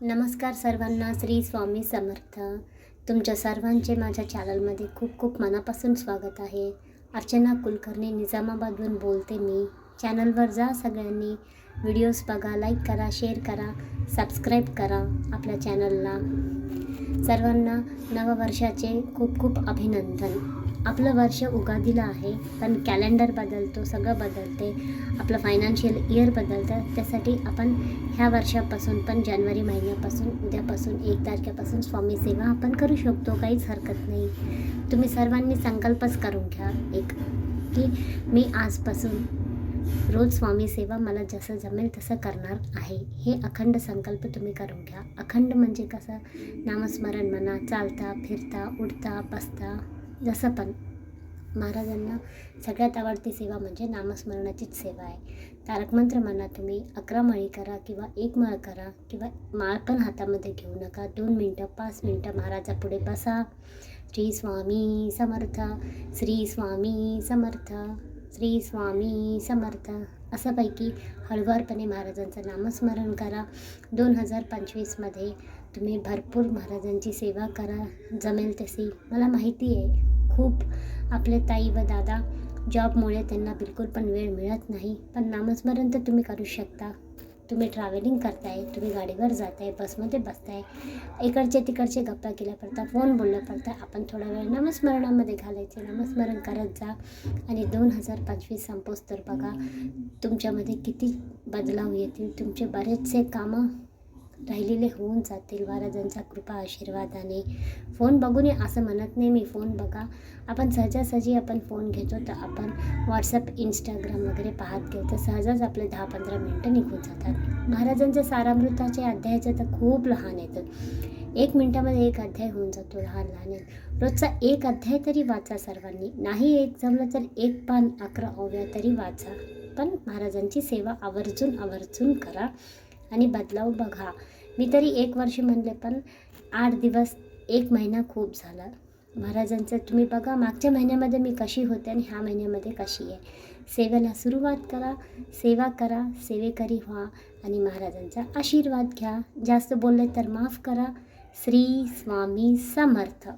नमस्कार सर्वांना, श्री स्वामी समर्थ. तुमच्या सर्वांचे माझ्या चॅनलमध्ये खूप खूप मनापासून स्वागत आहे. अर्चना कुलकर्णी निजामाबादहून बोलते मी. चॅनलवर जा, सगळ्यांनी व्हिडिओज बघा, लाईक करा, शेअर करा, सबस्क्राईब करा आपल्या चॅनलला. सर्वांना नववर्षाचे खूप खूप अभिनंदन. आपलं वर्ष उगादीला आहे, पण कॅलेंडर बदलतो, सगळं बदलते, आपलं फायनान्शियल इयर बदलतं. त्यासाठी आपण ह्या वर्षापासून पण जानेवारी महिन्यापासून उद्यापासून 1 तारखेपासून स्वामी सेवा आपण करू शकतो. काहीच हरकत नाही. तुम्ही सर्वांनी संकल्पच करून घ्या एक, की मी आजपासून रोज स्वामी सेवा मला जसं जमेल तसं करणार आहे. हे अखंड संकल्प तुम्ही करून घ्या. अखंड म्हणजे कसं, नामस्मरण म्हणा, चालता फिरता उठता बसता, जसं पण महाराजांना सगळ्यात आवडती सेवा म्हणजे नामस्मरणाचीच सेवा आहे. तारक मंत्र म्हणा, तुम्ही 11 माळी करा किंवा 1 माळ करा, किंवा माळ पण हातामध्ये घेऊ नका. 2 मिनटं 5 मिनटं महाराजापुढे बसा. श्री स्वामी समर्थ, श्री स्वामी समर्थ, श्री स्वामी समर्थ असापैकी हळुवारपणे महाराजांचं नामस्मरण करा. 2025मध्ये तुम्ही भरपूर महाराजांची सेवा करा, जमेल तशी. मला माहिती आहे खूप आपले ताई व दादा जॉबमुळे त्यांना बिलकुल पण वेळ मिळत नाही, पण नामस्मरण तर तुम्ही करू शकता. तुम्ही ट्रॅव्हलिंग करताय, तुम्ही गाडीवर जाताय, बसमध्ये बसताय, इकडचे तिकडचे गप्पा केल्या पडता, फोन बोलल्या पडता, आपण थोडा वेळ नामस्मरणामध्ये घालायचे. नामस्मरण करत जा आणि 2025 संपोस तर बघा तुमच्यामध्ये किती बदलाव येतील. तुमचे बरेचसे कामं राहिलेले होऊन जातील महाराजांचा कृपा आशीर्वादाने. फोन बघून असं म्हणत नाही मी, फोन बघा. आपण सहजासहजी आपण फोन घेतो, तर आपण व्हॉट्सअप इंस्टाग्राम वगैरे पाहत घेऊ, तर सहजच आपले 10-15 मिनटं निघून जातात. महाराजांचे सारामृताचे अध्यायाचे तर खूप लहान येतात. 1 मिनटामध्ये 1 अध्याय होऊन जातो, लहान लहान. रोजचा 1 अध्याय तरी वाचा सर्वांनी. नाही एक जमलं तर 1 पान 11 ओव्या तरी वाचा, पण महाराजांची सेवा आवर्जून करा आणि बदलाव बघा. मी तरी 1 वर्ष म्हणले, पण 8 दिवस 1 महिना खूप झाला. महाराजांचं तुम्ही बघा, मागच्या महिन्यामध्ये मी कशी होते आणि ह्या महिन्यामध्ये कशी आहे. सेवेला सुरुवात करा, सेवा करा, सेवेकरी व्हा आणि महाराजांचा आशीर्वाद घ्या. जास्त बोलले तर माफ करा. श्री स्वामी समर्थ.